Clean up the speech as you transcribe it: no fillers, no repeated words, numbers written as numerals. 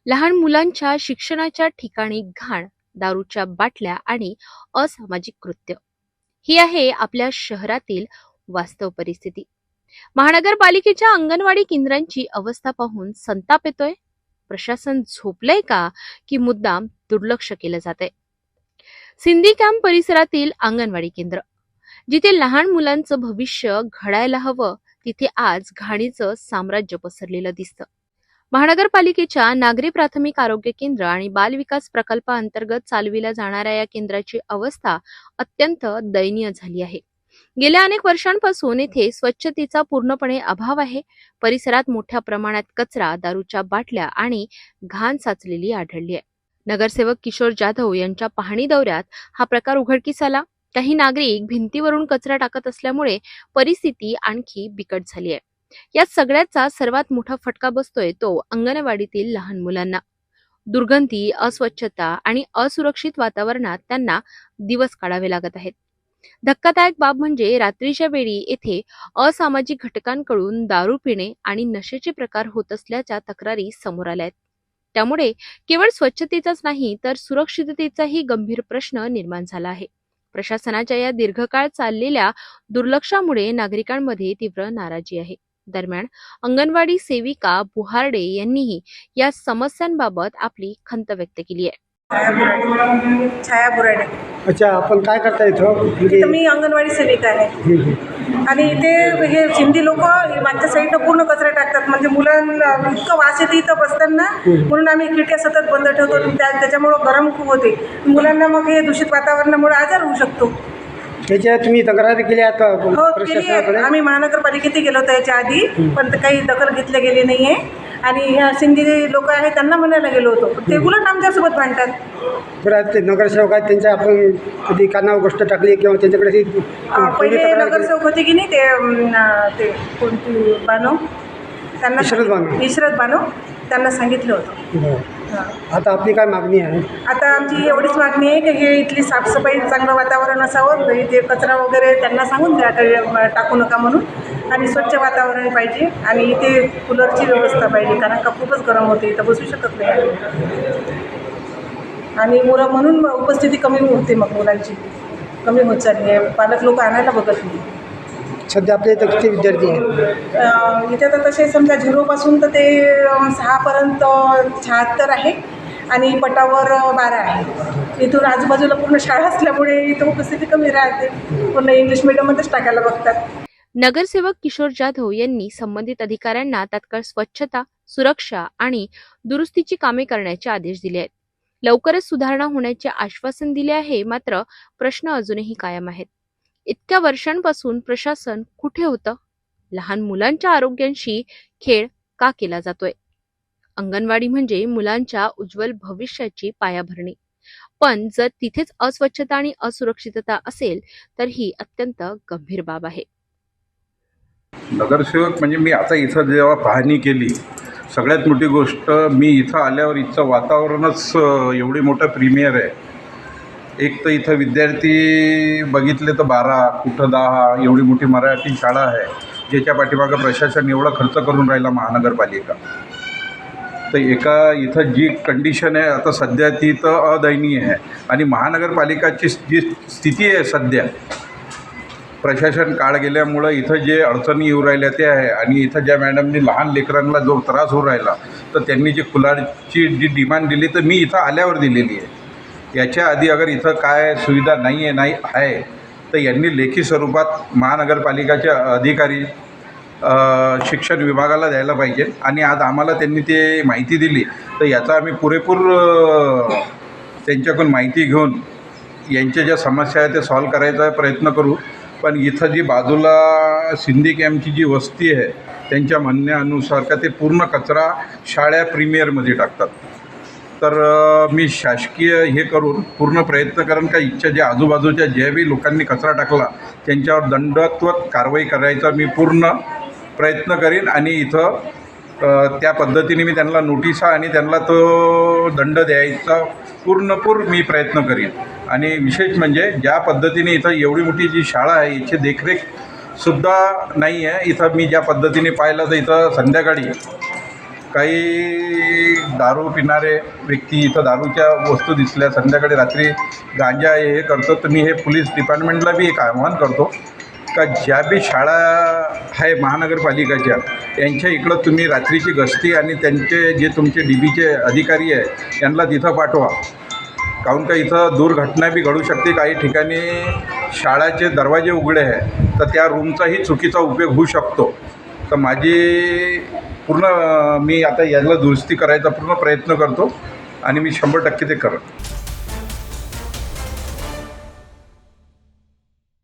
लहान मुलांच्या शिक्षणाच्या ठिकाणी घाण, दारूच्या बाटल्या आणि असामाजिक कृत्य ही आहे आपल्या शहरातील वास्तव परिस्थिती. महानगरपालिकेच्या अंगणवाडी केंद्रांची अवस्था पाहून संताप येतोय. प्रशासन झोपलंय का की मुद्दाम दुर्लक्ष केलं जातंय? सिंधी कॅम्प परिसरातील अंगणवाडी केंद्र, जिथे लहान मुलांचं भविष्य घडायला हवं, तिथे आज घाणीचं साम्राज्य पसरलेलं दिसतं. महानगरपालिकेच्या नागरी प्राथमिक आरोग्य केंद्र आणि बाल विकास प्रकल्पाअंतर्गत चालविल्या जाणाऱ्या या केंद्राची अवस्था अत्यंत दयनीय झाली आहे. गेल्या अनेक वर्षांपासून येथे स्वच्छतेचा पूर्णपणे अभाव आहे. परिसरात मोठ्या प्रमाणात कचरा, दारूच्या बाटल्या आणि घाण साचलेली आढळली आहे. नगरसेवक किशोर जाधव यांच्या पाहणी दौऱ्यात हा प्रकार उघडकीस आला. काही नागरिक भिंतीवरून कचरा टाकत असल्यामुळे परिस्थिती आणखी बिकट झाली आहे. या सगळ्याचा सर्वात मोठा फटका बसतोय तो अंगणवाडीतील लहान मुलांना. दुर्गंधी, अस्वच्छता आणि असुरक्षित वातावरणात त्यांना दिवस काढावे लागत आहेत. धक्कादायक बाब म्हणजे रात्रीच्या वेळी येथे असामाजिक घटकांकडून दारू पिणे आणि नशेचे प्रकार होत असल्याच्या तक्रारी समोर आल्या आहेत. त्यामुळे केवळ स्वच्छतेचाच नाही तर सुरक्षिततेचाही गंभीर प्रश्न निर्माण झाला आहे. प्रशासनाच्या या दीर्घकाळ चाललेल्या दुर्लक्षामुळे नागरिकांमध्ये तीव्र नाराजी आहे. दरम्यान अंगणवाडी सेविका बुहार्डे यांनीही या समस्यांबाबत आपली खंत व्यक्त केली आहे. छाया बुराडे. अच्छा, आपण काय करता इथं मी अंगणवाडी सेविका आहे. आणि इथे हे सिंधी लोक मागच्या साईडनं पूर्ण कचरा टाकतात. म्हणजे मुलांना इतकं वास येते इथं बसताना, म्हणून आम्ही खिडक्या सतत बंद ठेवतो. त्याच्यामुळं गरम खूप होते. मुलांना मग हे दूषित वातावरणामुळे आजार होऊ शकतो. त्याच्या तुम्ही तक्रारी केली आता हो, केली आहे. आम्ही महानगरपालिकेत गेलो होतो याच्या आधी, पण काही दखल घेतली गेली नाही आहे. आणि ह्या सिंधी लोक आहेत त्यांना म्हणायला गेलो होतो, ते उलट आमच्यासोबत भांडतात. बरं, ते नगरसेवक आहेत त्यांच्या आपण कधी कानावर गोष्ट टाकली किंवा त्यांच्याकडे पहिले नगरसेवक होते की नाही ते कोणती बानो, त्यांना इशरत बानो, त्यांना सांगितलं होतं. आता आपली काय मागणी आहे? आता आमची एवढीच मागणी आहे की हे इथली साफसफाई, चांगलं वातावरण असावं. इथे कचरा वगैरे त्यांना सांगून द्या टाकू नका म्हणून. आणि स्वच्छ वातावरण पाहिजे आणि इथे कूलरची व्यवस्था पाहिजे, कारण का खूपच गरम होते, इथं बसू शकत नाही. आणि मुलं म्हणून उपस्थिती कमी होते, मग मुलांची कमी होत चालली आहे. पालक लोक आणायला बघत नाही. सध्या आपल्या इथं किती विद्यार्थी आहेत? इथे तर तसे समजा 0 तर ते 6पर्यंत 76 आहे आणि पटावर 12 आहे. इथून आजूबाजूला पूर्ण शाळा असल्यामुळे इथं उपस्थिती कमी राहते. पूर्ण इंग्लिश मीडियममध्येच टाकायला बघतात. नगरसेवक किशोर जाधव यांनी संबंधित अधिकाऱ्यांना तात्काळ स्वच्छता, सुरक्षा आणि दुरुस्तीची कामे करण्याचे आदेश दिले आहेत. लवकरच सुधारणा होण्याचे आश्वासन दिले आहे. मात्र प्रश्न अजूनही कायम आहेत. इतक्या वर्षांपासून प्रशासन कुठे होतं? लहान मुलांच्या आरोग्याशी खेळ का केला जातोय? अंगणवाडी म्हणजे मुलांच्या उज्ज्वल भविष्याची पायाभरणी. पण जर तिथेच अस्वच्छता आणि असुरक्षितता असेल तर ही अत्यंत गंभीर बाब आहे. नगरसेवक म्हणजे मी आता इथं जेव्हा पाहणी केली, सगळ्यात मोठी गोष्ट मी इथं आल्यावर इथचं वातावरणच एवढी मोठं प्रीमियर आहे. एक तर इथं विद्यार्थी बघितले तर 12, कुठं 10, एवढी मोठी मराठी शाळा आहे, ज्याच्या पाठीमागं प्रशासन एवढा खर्च करून राहिला महानगरपालिका. तर इथं जी कंडिशन आहे आता सध्या ती तर अदयनीय आहे. आणि महानगरपालिकाची जी स्थिती आहे सध्या, प्रशासन काळ गेल्यामुळं इथं जे अडचणी येऊ राहिल्या ते आहे. आणि इथं ज्या मॅडमनी लहान लेकरांना जो त्रास होऊ राहिला, तर त्यांनी जी कुलारची जी डिमांड दिली तर मी इथं आल्यावर दिलेली आहे. याच्या आधी अगर इथं काय सुविधा नाही आहे तर यांनी लेखी स्वरूपात महानगरपालिकाचे अधिकारी शिक्षण विभागाला द्यायला पाहिजे. आणि आज आम्हाला त्यांनी ते माहिती दिली, तर याचा आम्ही पुरेपूर त्यांच्याकडून माहिती घेऊन यांच्या ज्या समस्या आहेत ते सॉल्व करायचा प्रयत्न करू. पण इथं जी बाजूला सिंधी कॅम्पची जी वस्ती आहे, त्यांच्या म्हणण्यानुसार का ते पूर्ण कचरा शाळा प्रीमियरमध्ये टाकतात. तर मी शासकीय हे करून पूर्ण प्रयत्न करेन का इथच्या ज्या आजूबाजूच्या ज्याही लोकांनी कचरा टाकला त्यांच्यावर दंडात्मक कारवाई करायचा मी पूर्ण प्रयत्न करीन. आणि इथं त्या पद्धतीने मी त्यांना नोटिसा आणि त्यांना तो दंड द्यायचा पूर्णपूर मी प्रयत्न करीन. आणि विशेष म्हणजे ज्या पद्धतीने इथं एवढी मोठी जी शाळा आहे याची देखरेखसुद्धा नाही आहे. इथं मी ज्या पद्धतीने पाहिलं तर इथं संध्याकाळी काही दारू पिणारे व्यक्ती इथं दारूच्या वस्तू दिसल्या, संध्याकाळी रात्री गांजा हे करतो, तर मी हे पोलीस डिपार्टमेंटला बी एक आवाहन करतो का ज्या बी शाळा आहे महानगरपालिकाच्या यांच्या इकडं तुम्ही रात्रीची गस्ती आणि त्यांचे जे तुमचे DBचे अधिकारी आहे यांना तिथं पाठवा. काहून का इथं दुर्घटना बी घडू शकते. काही ठिकाणी शाळाचे दरवाजे उघडे आहे तर त्या रूमचाही चुकीचा उपयोग होऊ शकतो. तर मी आता याला दुरुस्ती करायचा पूर्ण प्रयत्न करतो आणि मी 100% ते करेन.